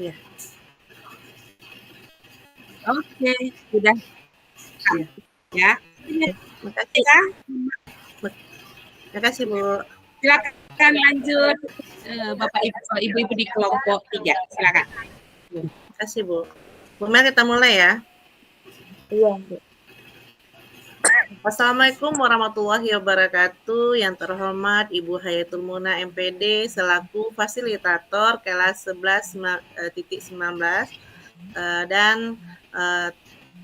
Iya. Oke, sudah Iya. ya. Iya, Makasih ya. Makasih Bu. Silakan lanjut, Bapak Ibu-ibu di kelompok 3, silakan. Makasih Bu. Bu Mel kita mulai ya. Iya, Bu. Assalamualaikum warahmatullahi wabarakatuh. Yang terhormat Ibu Hayatul Muna MPD selaku fasilitator kelas 11.19 dan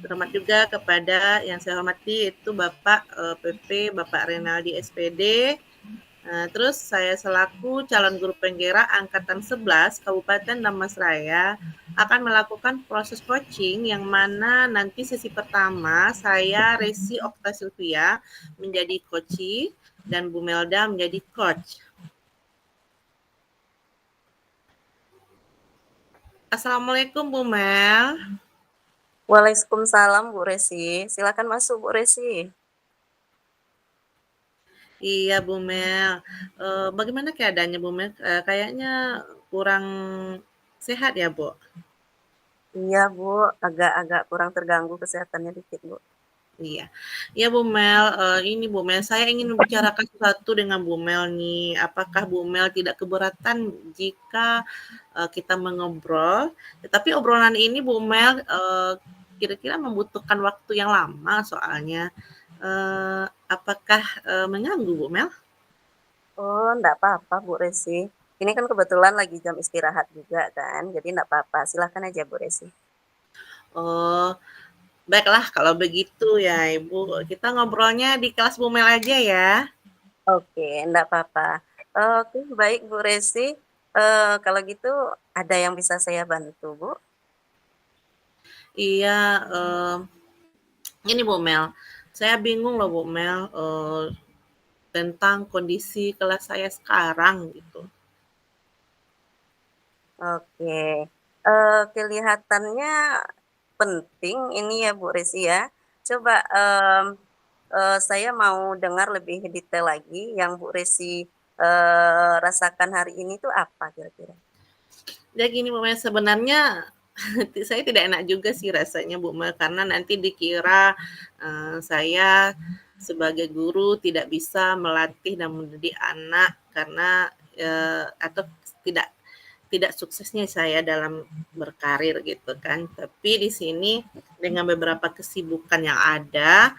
terhormat juga kepada yang saya hormati itu Bapak PP, Bapak Renaldi SPD. Terus saya selaku calon guru penggerak angkatan 11 Kabupaten Damastraya akan melakukan proses coaching yang mana nanti sesi pertama saya Resi Okta Sylvia menjadi coachee dan Bu Melda menjadi coach. Assalamualaikum Bu Mel. Waalaikumsalam Bu Resi. Silakan masuk Bu Resi. Iya Bu Mel. Bagaimana keadaannya Bu Mel? Kayaknya kurang sehat ya Bu? Iya Bu, agak-agak kurang terganggu kesehatannya dikit Bu. Iya. Ya Bu Mel, ini Bu Mel, saya ingin membicarakan sesuatu dengan Bu Mel nih. Apakah Bu Mel tidak keberatan jika kita mengobrol? Tetapi obrolan ini Bu Mel kira-kira membutuhkan waktu yang lama soalnya. Apakah mengganggu Bu Mel? Oh, enggak apa-apa Bu Resi. Ini kan kebetulan lagi jam istirahat juga kan, jadi enggak apa-apa. Silakan aja Bu Resi. Oh, baiklah kalau begitu ya Ibu. Kita ngobrolnya di kelas Bu Mel aja ya. Oke, enggak apa-apa. Oke, baik Bu Resi. Kalau gitu ada yang bisa saya bantu Bu? Iya, ini Bu Mel, saya bingung loh Bu Mel tentang kondisi kelas saya sekarang gitu. Oke, kelihatannya penting ini ya Bu Resi ya. Coba saya mau dengar lebih detail lagi yang Bu Resi rasakan hari ini tuh apa kira-kira? Ya gini Bu Mel, sebenarnya saya tidak enak juga sih rasanya Bu Mel, karena nanti dikira saya sebagai guru tidak bisa melatih dan mendidik anak karena atau tidak tidak suksesnya saya dalam berkarir gitu kan. Tapi di sini dengan beberapa kesibukan yang ada,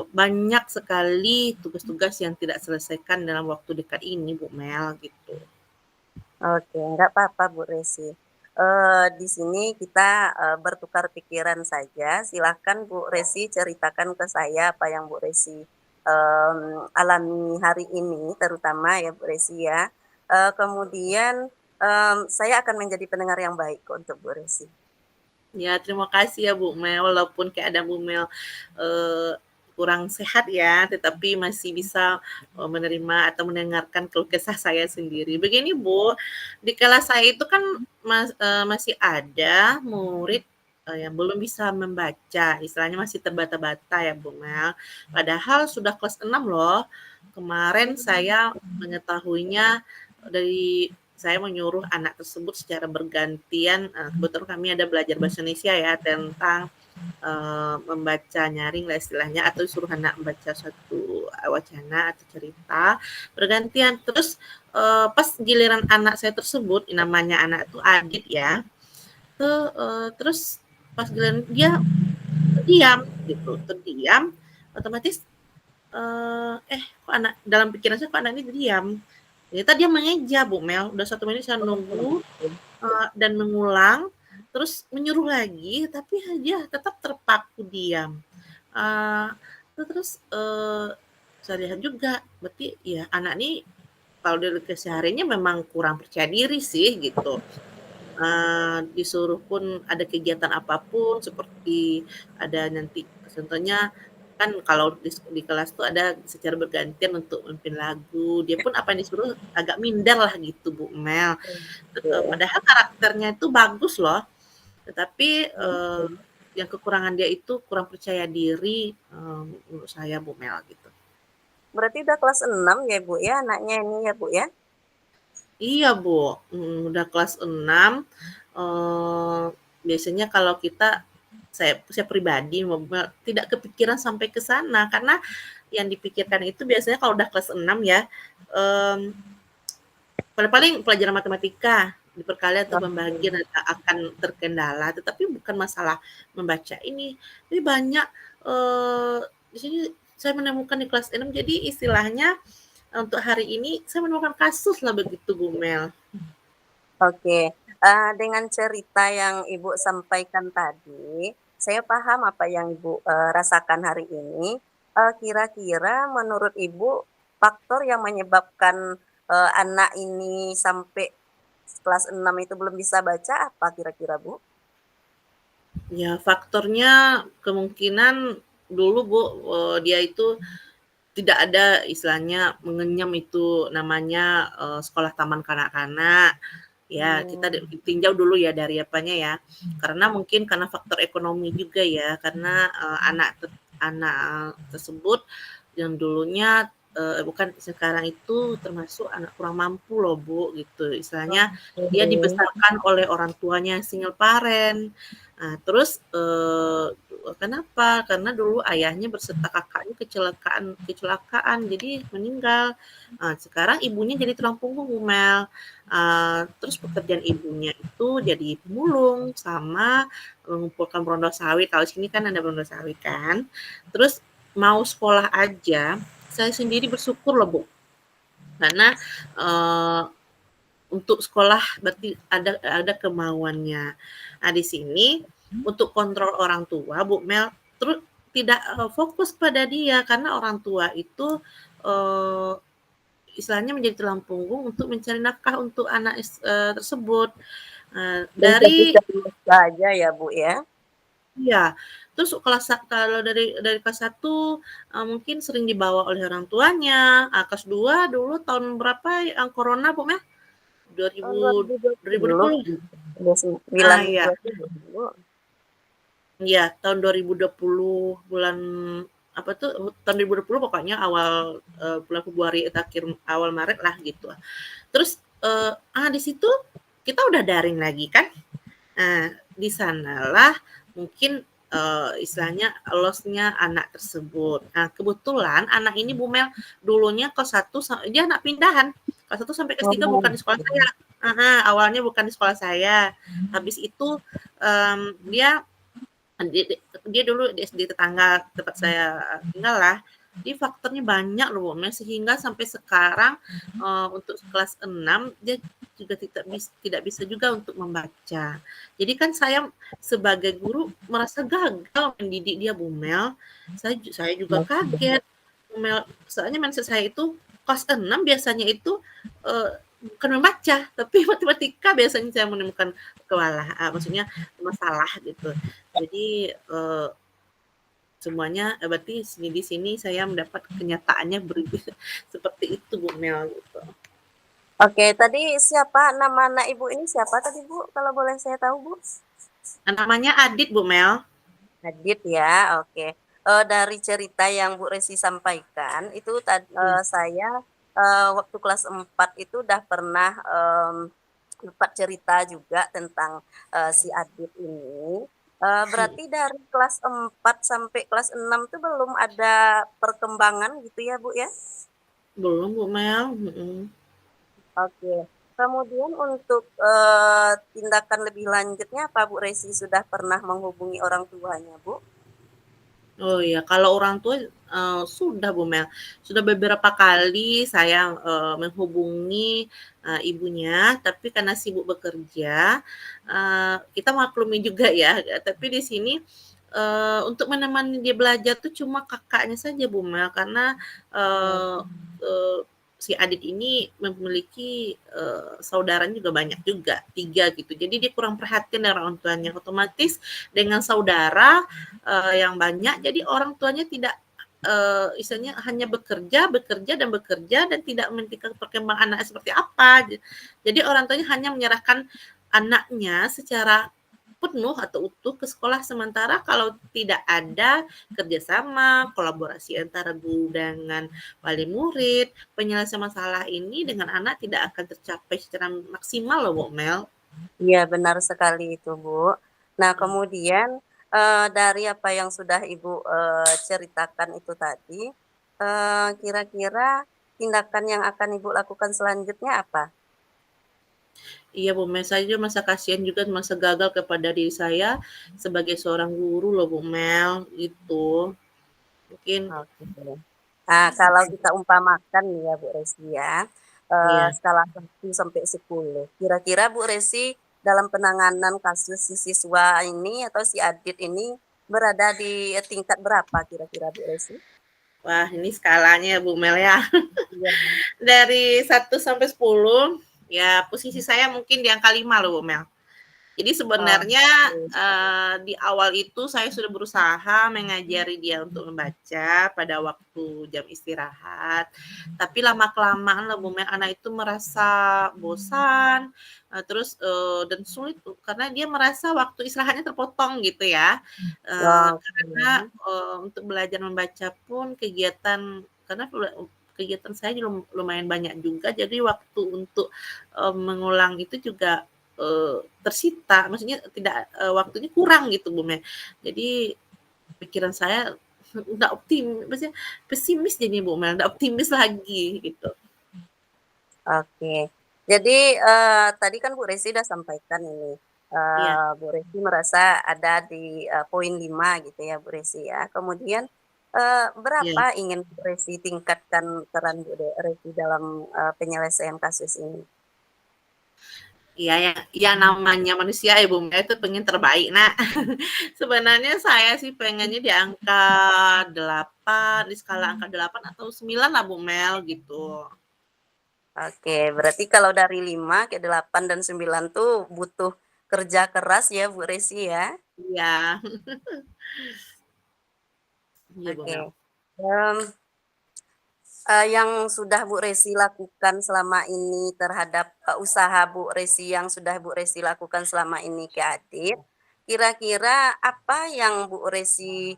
banyak sekali tugas-tugas yang tidak selesaikan dalam waktu dekat ini Bu Mel gitu. Oke, nggak apa-apa Bu Resi. Di sini kita bertukar pikiran saja. Silahkan Bu Resi ceritakan ke saya apa yang Bu Resi alami hari ini, terutama ya Bu Resi ya. Kemudian saya akan menjadi pendengar yang baik kok untuk Bu Resi. Ya, terima kasih ya Bu Mel, walaupun keadaan Bu Mel kurang sehat ya, tetapi masih bisa menerima atau mendengarkan keluh kesah saya sendiri. Begini Bu, di kelas saya itu kan masih ada murid yang belum bisa membaca, istilahnya masih terbata-bata ya Bu Mel. Padahal sudah kelas 6 loh. Kemarin saya mengetahuinya dari saya menyuruh anak tersebut secara bergantian, kebetulan kami ada belajar bahasa Indonesia ya tentang membaca nyaring lah istilahnya, atau suruh anak membaca suatu wacana atau cerita bergantian. Terus pas giliran anak saya tersebut, namanya anak itu Adit ya, terus pas giliran dia terdiam gitu, terdiam, otomatis kok anak dalam pikiran saya kok anak ini diam. Ternyata dia mengeja Bu Mel, udah 1 menit saya nunggu dan mengulang, terus menyuruh lagi, tapi dia tetap terpaku diam. Eee, terus saya lihat juga, berarti ya anak ini kalau dari kesehariannya memang kurang percaya diri sih gitu. Disuruh pun ada kegiatan apapun seperti ada nanti contohnya kan kalau di kelas tuh ada secara bergantian untuk memimpin lagu, dia pun apa yang disuruh agak minder lah gitu Bu Mel. Padahal karakternya itu bagus loh, tetapi yang kekurangan dia itu kurang percaya diri menurut saya Bu Mel gitu. Berarti udah kelas 6 ya Bu ya anaknya ini ya Bu ya? Iya, Bu, udah kelas 6, biasanya kalau saya pribadi tidak kepikiran sampai ke sana, karena yang dipikirkan itu biasanya kalau udah kelas 6 ya, mmm, paling-paling pelajaran matematika, diperkali atau Oke. pembagian akan terkendala, tetapi bukan masalah membaca ini. Tapi banyak, di sini saya menemukan di kelas 6, jadi istilahnya untuk hari ini saya menemukan kasus lah begitu, Bu Mel. Oke, dengan cerita yang Ibu sampaikan tadi, saya paham apa yang Ibu, rasakan hari ini. Kira-kira menurut Ibu, faktor yang menyebabkan, anak ini sampai kelas 6 itu belum bisa baca apa kira-kira, Bu? Ya, faktornya kemungkinan dulu, Bu, dia itu tidak ada istilahnya mengenyam itu namanya, sekolah taman kanak-kanak. Ya, kita Mmm, tinjau dulu ya dari apanya ya, karena mungkin karena faktor ekonomi juga ya, karena, anak tersebut yang dulunya, bukan sekarang itu termasuk anak kurang mampu loh, Bu, gitu. Istilahnya dia oke. dibesarkan oleh orang tuanya single parent. Nah, terus, kenapa? Karena dulu ayahnya berserta kakaknya kecelakaan kecelakaan, jadi meninggal. Sekarang ibunya jadi tulang punggung, Bu Mel. Terus pekerjaan ibunya itu jadi pemulung sama mengumpulkan berondong sawit, kalau sini kan ada berondong sawit kan. Terus mau sekolah aja, saya sendiri bersyukur loh, Bu, karena, eee, untuk sekolah berarti ada kemauannya. Nah, di sini untuk kontrol orang tua, Bu Mel, terus tidak, fokus pada dia karena orang tua itu, eee, istilahnya menjadi tulang punggung untuk mencari nafkah untuk anak tersebut. Menjadi Dari serius saja ya, Bu, ya? Iya, terus kalau dari kelas 1, mungkin sering dibawa oleh orang tuanya, kelas 2 dulu tahun berapa yang corona, Bu, Mel? Tahun 2000 2020, 2020? 29 Iya. 20, Bu. Iya, tahun 2020 bulan apa tuh, tahun 2020 pokoknya awal, bulan Februari atau akhir awal Maret lah gitu. Terus, di situ kita udah daring lagi kan. Nah, di sanalah mungkin, istilahnya loss-nya anak tersebut. Nah, kebetulan anak ini Bu Mel, dulunya kelas 1 dia anak pindahan, kelas 1 sampai kelas 3 bukan Oh, di sekolah saya. Heeh, awalnya bukan di sekolah saya. Habis itu, dia dia dia dulu di SD tetangga tempat saya tinggal lah. Jadi faktornya banyak loh, Bu Mel, sehingga sampai sekarang, untuk kelas 6 dia juga tidak bisa juga untuk membaca. Jadi kan saya sebagai guru merasa gagal mendidik dia, Bu Mel. Saya juga oke. kaget, Bu Mel, soalnya mindset saya itu kelas 6 biasanya itu, eee, bukan membaca, tapi matematika biasanya saya menemukan maksudnya masalah gitu. Jadi, semuanya berarti di sini saya mendapat kenyataannya seperti itu, Bu Mel, gitu. Oke, tadi siapa nama anak Ibu ini siapa tadi, Bu, kalau boleh saya tahu, Bu? Namanya Adit, Bu Mel. Adit ya, oke. Dari cerita yang Bu Resi sampaikan itu Iya. saya, waktu kelas 4 itu udah pernah, dapat cerita juga tentang, si Adit ini. Berarti dari kelas 4 sampai kelas 6 tuh belum ada perkembangan gitu ya, Bu, ya? Belum, Bu Mel, mhm. Oke. Kemudian untuk, tindakan lebih lanjutnya apa Bu Resi sudah pernah menghubungi orang tuanya, Bu? Oh iya, kalau orang tua, sudah Bu Mel, sudah beberapa kali saya, menghubungi, ibunya, tapi karena sibuk bekerja, kita maklumi juga ya, tapi di sini, untuk menemani dia belajar tuh cuma kakaknya saja Bu Mel, karena, Oh, eee eee, si Adit ini memiliki, saudaranya juga banyak juga, 3 gitu. Jadi dia kurang perhatian dengan orang tuanya, otomatis dengan saudara yang banyak, jadi orang tuanya tidak, istilahnya hanya bekerja bekerja dan bekerja dan tidak memikirkan perkembangan anaknya seperti apa. Jadi orang tuanya hanya menyerahkan anaknya secara penuh atau utuh ke sekolah. Sementara kalau tidak ada kerjasama, kolaborasi antara guru dengan wali murid, penyelesaian masalah ini dengan anak tidak akan tercapai secara maksimal loh, Bu Mel. Iya, benar sekali itu, Bu. Nah, kemudian, dari apa yang sudah Ibu, ceritakan itu tadi, kira-kira tindakan yang akan Ibu lakukan selanjutnya apa? Iya, Bu Mel, saya juga merasa kasihan juga, merasa gagal kepada diri saya sebagai seorang guru loh, Bu Mel, gitu. Mungkin Oke. Nah, kalau kita umpamakan nih ya, Bu Resi ya, iya. skala 1 sampai 10, kira-kira Bu Resi dalam penanganan kasus si siswa ini atau si Adit ini berada di tingkat berapa kira-kira Bu Resi? Wah, ini skalanya ya, Bu Mel ya. Iya. Dari 1 sampai 10, ya posisi saya mungkin di angka 5 loh, Bu Mel. Jadi sebenarnya, Oke. di awal itu saya sudah berusaha mengajari dia untuk membaca pada waktu jam istirahat, tapi lama-kelamaan lah, Bu Mel, anak itu merasa bosan, terus, dan sulit tuh karena dia merasa waktu istirahatnya terpotong gitu ya. Karena, Oke. untuk belajar membaca pun kegiatan karena kegiatan saya lumayan banyak juga, jadi waktu untuk, mengulang itu juga tersita, maksudnya tidak waktunya kurang gitu, Bu Mel. Jadi pikiran saya udah maksudnya pesimis jadi Bu Mel, nggak optimis lagi gitu. Oke. Jadi, tadi kan Bu Resi udah sampaikan ini, Iya, Bu Resi merasa ada di, poin 5 gitu ya, Bu Resi ya. Kemudian, iya. berapa ingin Bu Resi tingkatkan peran Resi dalam, penyelesaian kasus ini? Iya ya, ya namanya manusia ya Bu Mel itu pengen terbaik. Nah, sebenarnya saya sih pengennya di angka 8, di skala angka 8 atau 9 lah Bu Mel gitu. Oke, berarti kalau dari 5 ke 8 dan 9 tuh butuh kerja keras ya, Bu Resi ya? Iya, iya Bu Oke. Mel. Mmm, yang sudah Bu Resi lakukan selama ini terhadap, usaha Bu Resi yang sudah Bu Resi lakukan selama ini ke Adit, kira-kira apa yang Bu Resi,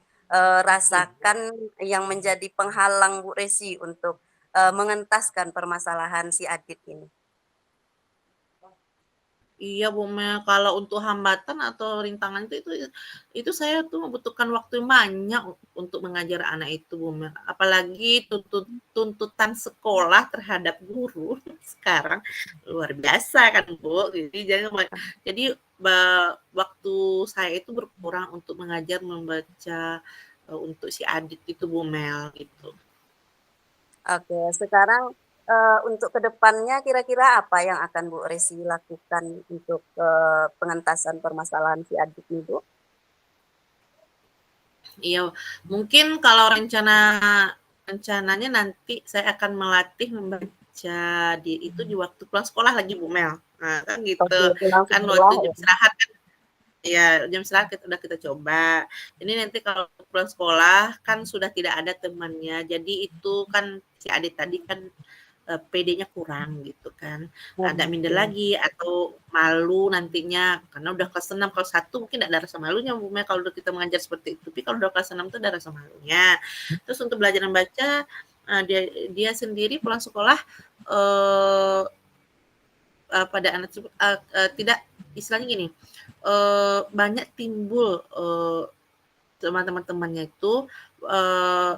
rasakan yang menjadi penghalang Bu Resi untuk, mengentaskan permasalahan si Adit ini? Iya, Bu Mel, kalau untuk hambatan atau rintangan itu saya tuh membutuhkan waktu yang banyak untuk mengajar anak itu, Bu Mel. Apalagi tuntutan sekolah terhadap guru sekarang luar biasa kan, Bu. Jadi waktu saya itu berkurang untuk mengajar membaca, untuk si Adit itu, Bu Mel, gitu. Oke, sekarang, untuk kedepannya kira-kira apa yang akan Bu Resi lakukan untuk, pengentasan permasalahan si Adit ini, Bu? Iya, mungkin kalau rencananya nanti saya akan melatih membaca itu di waktu pulang sekolah lagi, Bu Mel. Nah, kan gitu. Oke, pulang Kan waktu sekolah jam ya? istirahat kan ya jam istirahat udah kita coba. Ini nanti kalau pulang sekolah kan sudah tidak ada temannya. Jadi itu kan si adik tadi kan PD-nya kurang gitu kan. Agak minder Oke. lagi atau malu nantinya karena udah kelas 6, kelas 1 mungkin nggak ada rasa malunya Bu Mel kalau udah kita mengajar seperti itu. Tapi kalau udah kelas 6 tuh ada rasa malunya. Terus untuk belajar membaca dia dia sendiri pulang sekolah eh pada anak tidak istilahnya gini, banyak timbul teman-temannya itu eh,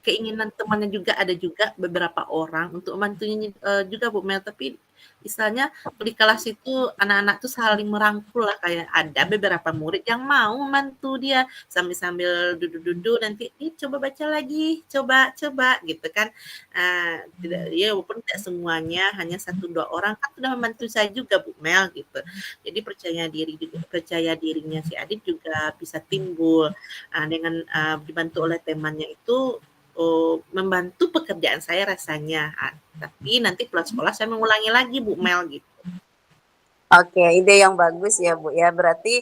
keinginan temannya juga ada juga beberapa orang untuk membantunya juga Bu Mel, tapi istilahnya di kelas itu anak-anak tuh saling merangkul lah, kayak ada beberapa murid yang mau membantu dia sambil-sambil duduk-duduk nanti, "Ih, coba baca lagi, coba coba," gitu kan. Tidak ya walaupun tidak semuanya, hanya 1, 2 orang kan sudah membantu saya juga Bu Mel gitu. Jadi percaya dirinya si Adit juga bisa timbul, dengan, dibantu oleh temannya itu membantu pekerjaan saya rasanya. Tapi nanti pulang sekolah saya mengulangi lagi Bu Mel gitu. Oke, ide yang bagus ya, Bu, ya. Berarti,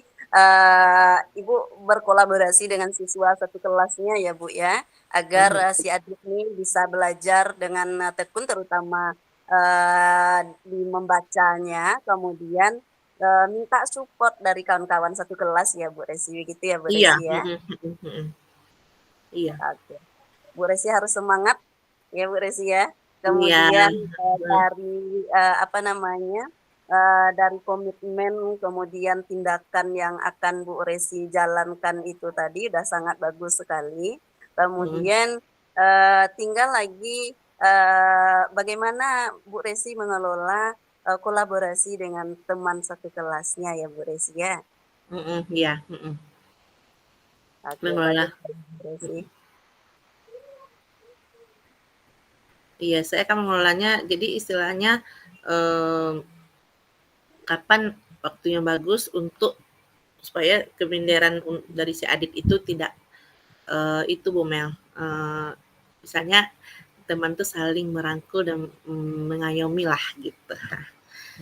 Ibu berkolaborasi dengan siswa satu kelasnya ya, Bu, ya, agar, Mhm. si Adit ini bisa belajar dengan, tekun terutama, di membacanya, kemudian minta support dari kawan-kawan satu kelas ya Bu Resi, begitu ya Bu Iya, Resi ya? Iya. Oke. Bu Resi harus semangat ya Bu Resi ya. Iya, Kemudian, dari, apa namanya, dari komitmen kemudian tindakan yang akan Bu Resi jalankan itu tadi udah sangat bagus sekali. Kemudian, tinggal lagi, bagaimana Bu Resi mengelola, kolaborasi dengan teman satu kelasnya ya Bu Resi ya? iya, Oke, mengelola. bagus Bu Resi. Iya, saya akan mengelolanya jadi istilahnya, kapan waktu yang bagus untuk supaya keminderan dari si Adit itu tidak, itu Bu Mel, misalnya teman tuh saling merangkul dan, mengayomi lah gitu.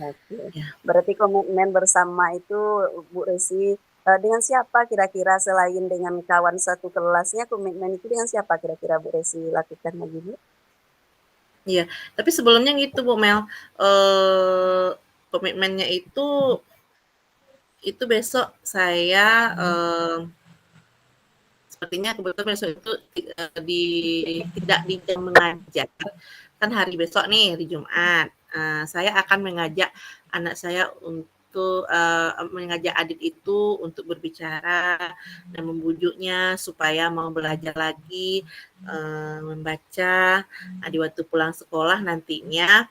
Oke. Ya. Berarti komitmen bersama itu Bu Resi, dengan siapa kira-kira selain dengan kawan satu kelasnya, komitmen itu dengan siapa kira-kira Bu Resi lakukan lagi Bu? Iya, tapi sebelumnya gitu Bu Mel, komitmennya itu besok saya, sepertinya kebetulan besok itu, tidak di jam mengajar, kan hari besok nih, hari Jumat, saya akan mengajak anak saya untuk, mengajak Adit itu untuk berbicara dan membujuknya supaya mau belajar lagi, membaca, di waktu pulang sekolah nantinya,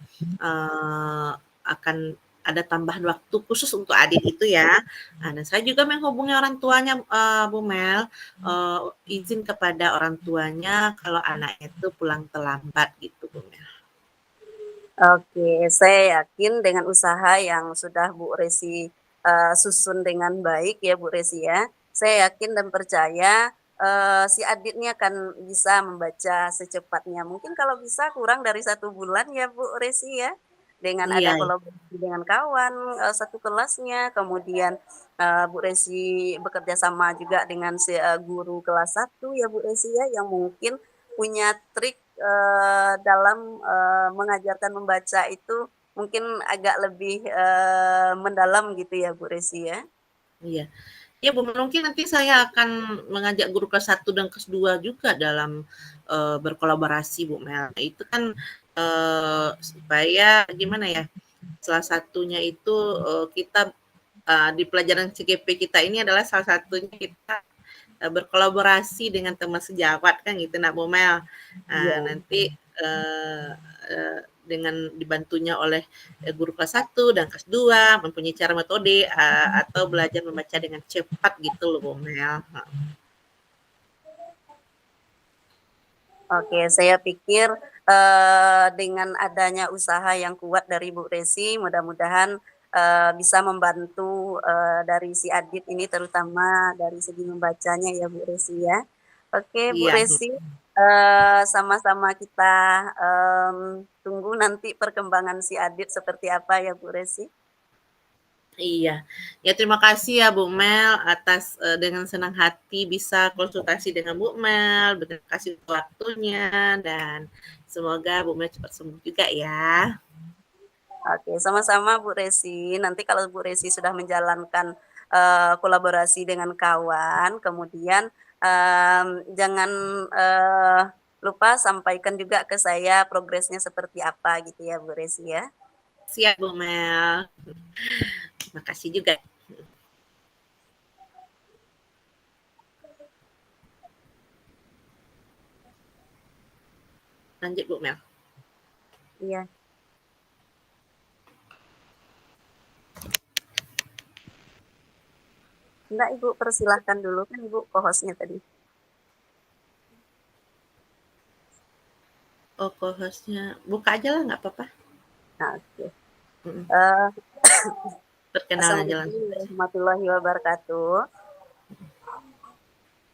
akan ada tambahan waktu khusus untuk Adit itu ya. Dan saya juga menghubungi orang tuanya, Bu Mel, izin kepada orang tuanya kalau anaknya itu pulang terlambat gitu, Bu Mel. Oke, saya yakin dengan usaha yang sudah Bu Resi, susun dengan baik ya Bu Resi ya, saya yakin dan percaya, si Adit ini akan bisa membaca secepatnya. Mungkin kalau bisa kurang dari 1 bulan ya Bu Resi ya, dengan ada Iya, kolaborasi dengan kawan, satu kelasnya, kemudian, Bu Resi bekerja sama juga dengan si, guru kelas 1 ya Bu Resi ya, yang mungkin punya trik, dalam, mengajarkan membaca itu mungkin agak lebih, mendalam gitu ya Bu Resi ya? iya. Ya, Bu, mungkin nanti saya akan mengajak guru kelas 1 dan kelas 2 juga dalam, berkolaborasi, Bu Mel. Itu kan, supaya gimana ya, salah satunya itu, kita, di pelajaran CGP kita ini adalah salah satunya kita, berkolaborasi dengan teman sejawat kan gitu nak Bu Mel. Iya. Nanti, eee eee, dengan dibantunya oleh, guru kelas 1 dan kelas 2 mempunyai cara metode, atau belajar membaca dengan cepat gitu loh Bu Mel, Oke, saya pikir, dengan adanya usaha yang kuat dari Bu Resi, mudah-mudahan, bisa membantu, dari si Adit ini terutama dari segi membacanya ya Bu Resi ya. Oke Bu Iya, Resi, sama-sama kita, tunggu nanti perkembangan si Adit seperti apa ya Bu Resi. iya. Ya terima kasih ya Bu Mel atas, dengan senang hati bisa konsultasi dengan Bu Mel, berterima kasih untuk waktunya dan semoga Bu Mel cepat sembuh juga ya. Oke, sama-sama Bu Resi. Nanti kalau Bu Resi sudah menjalankan, kolaborasi dengan kawan, kemudian, jangan, lupa sampaikan juga ke saya progresnya seperti apa gitu ya Bu Resi ya. Siap Bu Mel. Makasih juga. Lanjut Bu Mel. Iya. Enggak Ibu, persilahkan dulu, kan Ibu co-host-nya tadi. Oh, co-host-nya buka aja lah nggak apa-apa. Nah, oke. Mhm. Eee, Perkenalan aja Assalamualaikum langsung. warahmatullahi wabarakatuh.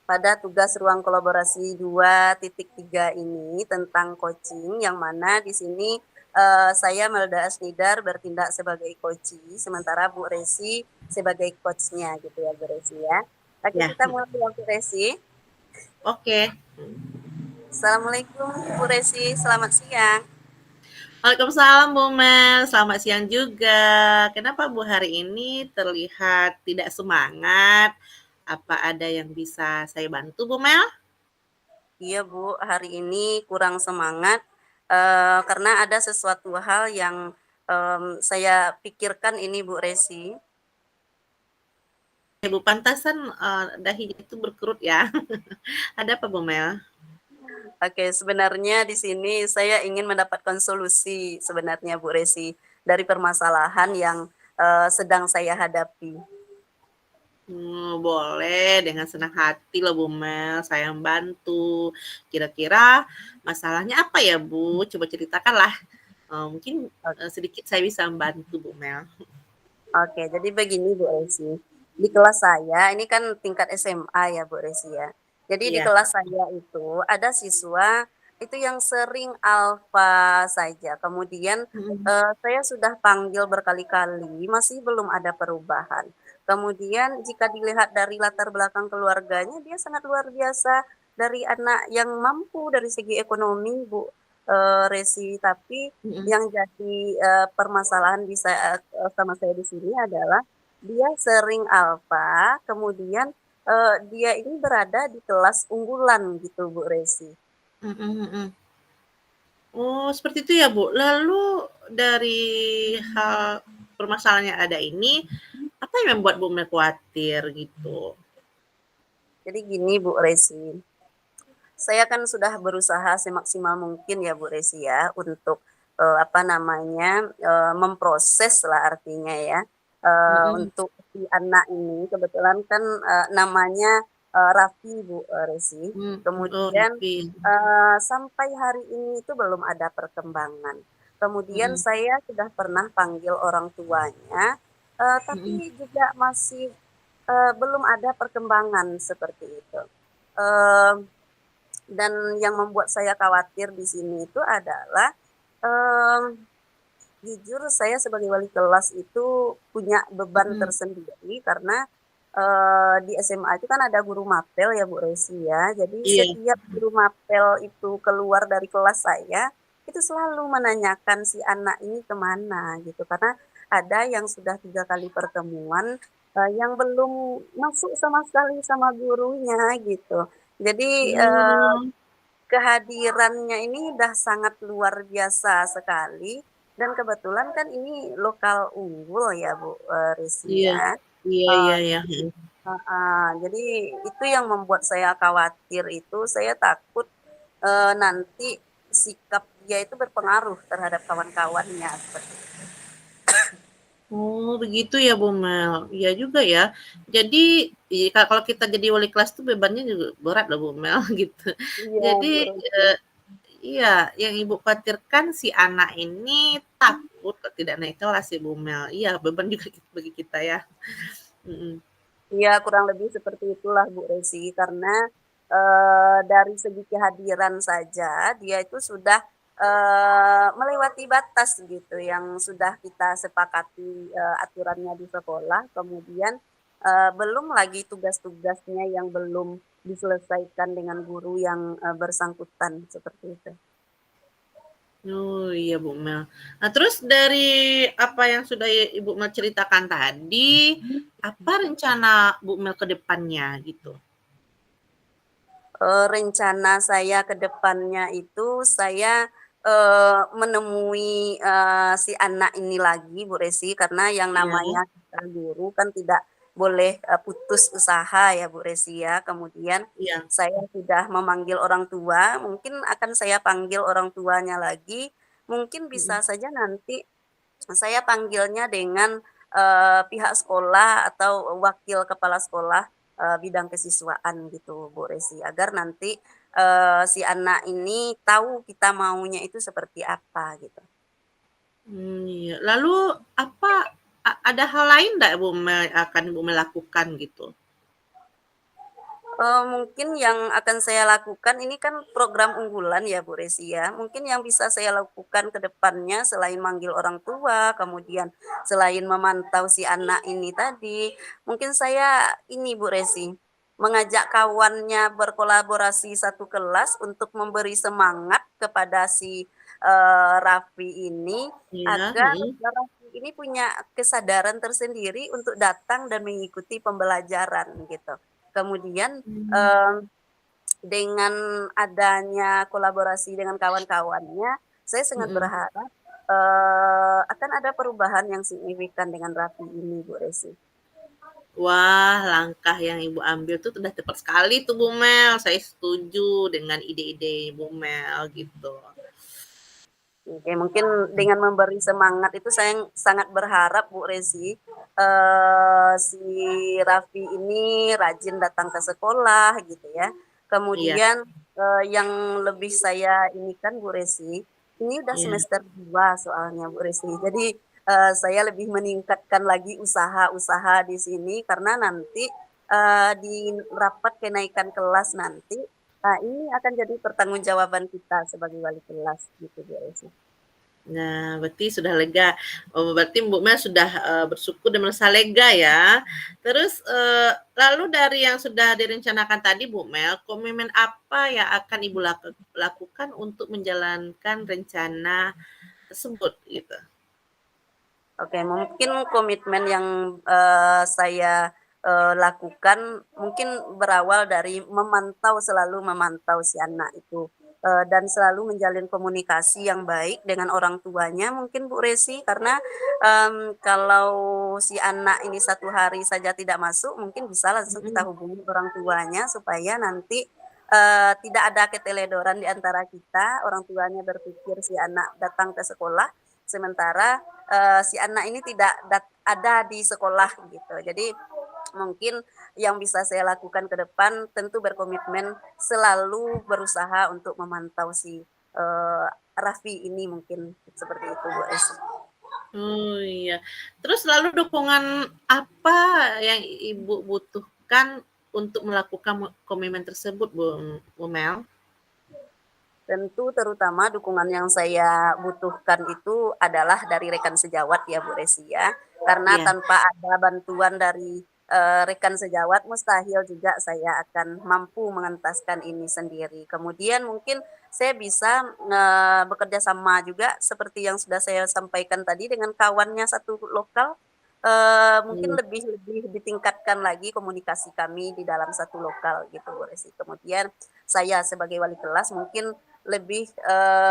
Pada tugas ruang kolaborasi 2.3 ini tentang coaching, yang mana di sini, saya Melda Asnidar bertindak sebagai coachee, sementara Bu Resi sebagai coach-nya gitu ya Bu Resi ya. Oke, Ya, kita mulai ya Bu Resi. oke. Assalamualaikum Bu Resi, selamat siang. Waalaikumsalam Bu Mel, selamat siang juga. Kenapa Bu hari ini terlihat tidak semangat? Apa ada yang bisa saya bantu Bu Mel? Iya Bu, hari ini kurang semangat, karena ada sesuatu hal yang, saya pikirkan ini Bu Resi. Bu pantasan dahinya itu berkerut ya. Ada apa Bu Mel? Oke, sebenarnya di sini saya ingin mendapatkan solusi sebenarnya Bu Resi, dari permasalahan yang, sedang saya hadapi. Boleh dengan senang hati loh Bu Mel, saya membantu. Kira-kira masalahnya apa ya Bu? Coba ceritakanlah. Mungkin sedikit saya bisa membantu Bu Mel. Oke, jadi begini Bu Resi, di kelas saya ini kan tingkat SMA ya Bu Resi ya. Jadi di Iya. kelas saya itu ada siswa itu yang sering alfa saja, kemudian, Mhm. saya sudah panggil berkali-kali masih belum ada perubahan. Kemudian jika dilihat dari latar belakang keluarganya dia sangat luar biasa, dari anak yang mampu dari segi ekonomi Bu, Resi, tapi Mhm. yang jadi, permasalahan di sama saya di sini adalah dia sering alfa, kemudian, dia ini berada di kelas unggulan gitu Bu Resi. Mhm mhm. Oh, seperti itu ya, Bu. Lalu dari hal permasalahan yang ada ini, apa yang membuat Bu Mel khawatir gitu? Jadi gini Bu Resi, saya kan sudah berusaha semaksimal mungkin ya Bu Resi ya untuk, apa namanya, memproses lah artinya ya, Mhm. untuk si anak ini kebetulan kan, namanya, Raffi Bu, Resi. Oh, Kemudian, Raffi. sampai hari ini itu belum ada perkembangan. Kemudian Mhm. saya sudah pernah panggil orang tuanya, tapi Mhm. juga masih, belum ada perkembangan seperti itu. Eee dan yang membuat saya khawatir di sini itu adalah, mmm, jujur saya sebagai wali kelas itu punya beban Mhm. tersendiri karena, di SMA itu kan ada guru mapel ya Bu Resi ya. Jadi Iya. setiap guru mapel itu keluar dari kelas saya, itu selalu menanyakan si anak ini kemana gitu. Karena ada yang sudah 3 kali pertemuan, yang belum masuk sama sekali sama gurunya gitu. Jadi, Oh, kehadirannya ini udah sangat luar biasa sekali dan kebetulan kan ini lokal unggul ya Bu, Rizky iya. ya. Iya iya Eee, iya, mhm. jadi itu yang membuat saya khawatir itu, saya takut, nanti sikap dia itu berpengaruh terhadap kawan-kawannya seperti itu. Oh, begitu ya, Bu Mel. Iya juga ya. Jadi, kalau kita jadi wali kelas tuh bebannya juga berat loh, Bu Mel, gitu. Iya Jadi, Bu Rizky. iya, yang Ibu khawatirkan si anak ini takut kok tidak naik kelas ya, Bu Mel. Iya, beban juga bagi kita ya. Mhm. Iya, kurang lebih seperti itulah Bu Resi, karena, dari segi kehadiran saja dia itu sudah, melewati batas gitu yang sudah kita sepakati, aturannya di sekolah, kemudian, belum lagi tugas-tugasnya yang belum diselesaikan dengan guru yang, bersangkutan, seperti itu. Oh, iya, Bu Mel. Nah, terus dari apa yang sudah Ibu Mel ceritakan tadi, apa rencana Bu Mel ke depannya gitu? Rencana saya ke depannya itu saya, menemui, si anak ini lagi Bu Resi, karena yang Iya, namanya kita guru kan tidak boleh, putus usaha ya Bu Resi ya. Kemudian iya, saya sudah memanggil orang tua, mungkin akan saya panggil orang tuanya lagi, mungkin bisa mhm. saja nanti saya panggilnya dengan, pihak sekolah atau wakil kepala sekolah, bidang kesiswaan gitu, Bu Resi, agar nanti, si anak ini tahu kita maunya itu seperti apa gitu. Iya. Lalu apa ada hal lain nggak Bu Mel akan Bu Mel lakukan gitu? Mungkin yang akan saya lakukan ini kan program unggulan ya Bu Resi ya, mungkin yang bisa saya lakukan ke depannya selain manggil orang tua, kemudian selain memantau si anak ini tadi, mungkin saya ini Bu Resi, mengajak kawannya berkolaborasi satu kelas untuk memberi semangat kepada si, Raffi ini Iya, agar Raffi ini punya kesadaran tersendiri untuk datang dan mengikuti pembelajaran gitu. Kemudian, Mmm, mmm, dengan adanya kolaborasi dengan kawan-kawannya, saya sangat mhm. berharap, akan ada perubahan yang signifikan dengan Raffi ini, Bu Resi. Wah, langkah yang Ibu ambil tuh udah tepat sekali tuh, Bu Mel. Saya setuju dengan ide-ide Ibu Mel gitu. Oke, mungkin dengan memberi semangat itu saya sangat berharap Bu Resi, si Raffi ini rajin datang ke sekolah gitu ya. Iya, Kemudian, yang lebih saya ini kan Bu Resi, ini udah iya. semester 2 soalnya Bu Resi. Jadi, saya lebih meningkatkan lagi usaha-usaha di sini karena nanti, di rapat kenaikan kelas nanti, ini akan jadi pertanggungjawaban kita sebagai wali kelas gitu Bu Resi. Nah, berarti sudah lega. Oh, berarti Mbak Mel sudah, bersyukur dan merasa lega ya. Terus, lalu dari yang sudah direncanakan tadi Bu Mel, komitmen apa yang akan Ibu lakukan untuk menjalankan rencana tersebut gitu? Oke, mungkin komitmen yang, saya, lakukan mungkin berawal dari selalu memantau si anak itu, dan selalu menjalin komunikasi yang baik dengan orang tuanya mungkin Bu Resi, karena, kalau si anak ini satu hari saja tidak masuk, mungkin bisa langsung kita Mhm. hubungi orang tuanya supaya nanti, tidak ada keteledoran di antara kita, orang tuanya berpikir si anak datang ke sekolah, sementara si anak ini tidak ada di sekolah gitu. Jadi mungkin yang bisa saya lakukan ke depan tentu berkomitmen selalu berusaha untuk memantau si, Raffi ini mungkin seperti itu Bu Esi. Oh, iya. Terus lalu dukungan apa yang Ibu butuhkan untuk melakukan komitmen tersebut, Bu Mel? Tentu terutama dukungan yang saya butuhkan itu adalah dari rekan sejawat ya Bu Resi ya, karena Iya. tanpa ada bantuan dari, rekan sejawat mustahil juga saya akan mampu mengentaskan ini sendiri. Kemudian mungkin saya bisa, bekerja sama juga seperti yang sudah saya sampaikan tadi dengan kawannya satu lokal, mungkin Mmm, lebih lebih ditingkatkan lagi komunikasi kami di dalam satu lokal gitu Bu Resi. Kemudian saya sebagai wali kelas mungkin lebih,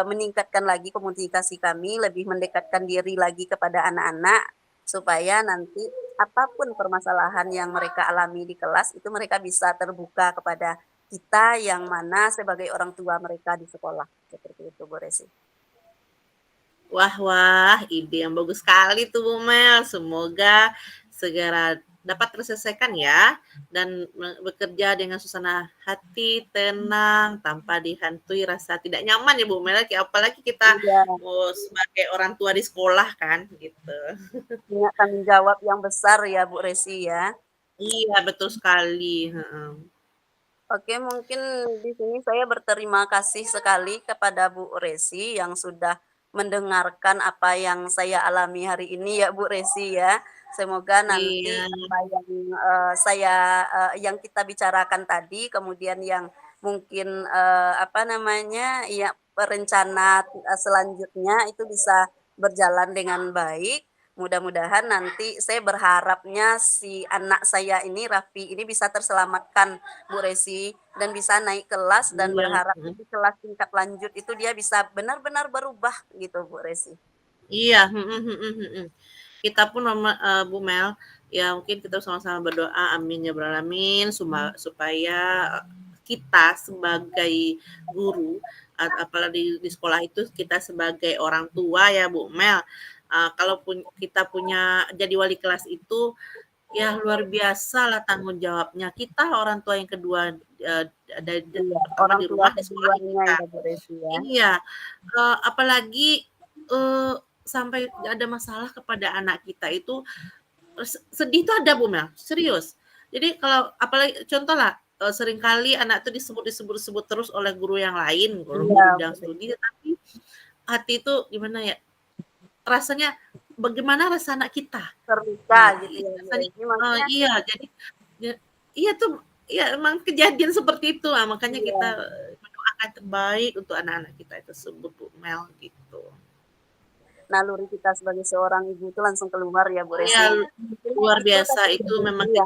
meningkatkan lagi komunikasi kami, lebih mendekatkan diri lagi kepada anak-anak, supaya nanti apapun permasalahan yang mereka alami di kelas, itu mereka bisa terbuka kepada kita yang mana sebagai orang tua mereka di sekolah, seperti itu Bu Resi. wah wah, ide yang bagus sekali tuh, Bu Mel. Semoga segera dapat terselesaikan ya, dan bekerja dengan suasana hati tenang, tanpa dihantui rasa tidak nyaman ya, Bu Mel, apalagi kita Iya, sebagai orang tua di sekolah kan, gitu. punya tanggung jawab yang besar ya Bu Resi ya. Iya, betul sekali, heeh. Oke, mungkin di sini saya berterima kasih sekali kepada Bu Resi yang sudah mendengarkan apa yang saya alami hari ini ya Bu Resi ya. Semoga nanti Iya. apa yang yang kita bicarakan tadi, kemudian yang mungkin apa namanya, ya rencana selanjutnya itu bisa berjalan dengan baik. Mudah-mudahan nanti saya berharapnya si anak saya ini Raffi ini bisa terselamatkan Bu Resi, dan bisa naik kelas dan Iya, berharap mhm. di kelas tingkat lanjut itu dia bisa benar-benar berubah gitu Bu Resi. Iya, mhm mhm mhm. Kita pun Bu Mel, ya mungkin kita sama-sama berdoa amin ya rabbal alamin supaya kita sebagai guru apalagi di sekolah itu kita sebagai orang tua ya Bu Mel, kalaupun kita punya jadi wali kelas itu ya luar biasa lah tanggung jawabnya. Kita orang tua yang kedua, Iya, pertama orang di tua rumah, di sekolah keduanya kita. ya Bu Resi ya. Iya, apalagi, sampai ada masalah kepada anak kita itu, sedih tuh ada Bu Mel, serius. Jadi kalau apalagi contohlah, seringkali anak tuh disebut terus oleh guru yang lain, Iya guru Bu bidang Resi, studi, tapi hati itu gimana ya, rasanya bagaimana rasa anak kita. terluka Nah, gitu ya Bu rasanya Resi, makanya iya, jadi ya iya tuh, iya emang kejadian seperti itu, makanya kita iya. mendoakan terbaik untuk anak-anak kita tersebut, Bu. Mel, gitu. Naluri kita sebagai seorang ibu itu langsung keluar ya Bu Iya, Resi. luar Itu biasa, tapi itu memang iya.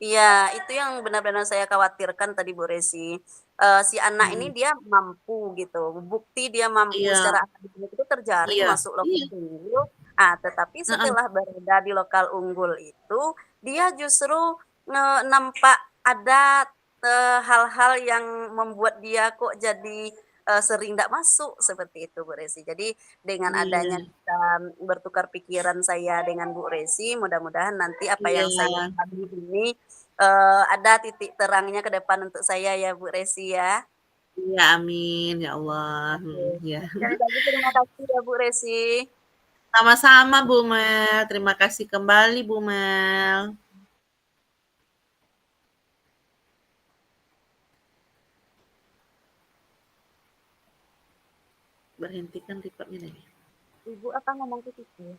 Iya, itu yang benar-benar saya khawatirkan tadi Bu Resi. Si anak ini Mhm, dia mampu gitu, bukti dia mampu iya secara akademik itu terjaring iya masuk lokal iya, unggul. Ah, tetapi heeh, setelah berada di lokal unggul itu, dia justru nampak ada hal-hal yang membuat dia kok jadi sering tidak masuk seperti itu Bu Resi. Jadi dengan iya adanya kita bertukar pikiran saya dengan Bu Resi, mudah-mudahan nanti apa yang saya iya pahami ini ada titik terangnya ke depan untuk saya ya Bu Resi ya. iya, amin, ya Allah, Oke. iya. Sekali lagi terima kasih ya Bu Resi. Sama-sama Bu Mel, terima kasih kembali Bu Mel. Berhentikan recordnya nih. Ibu apa ngomong ke situ?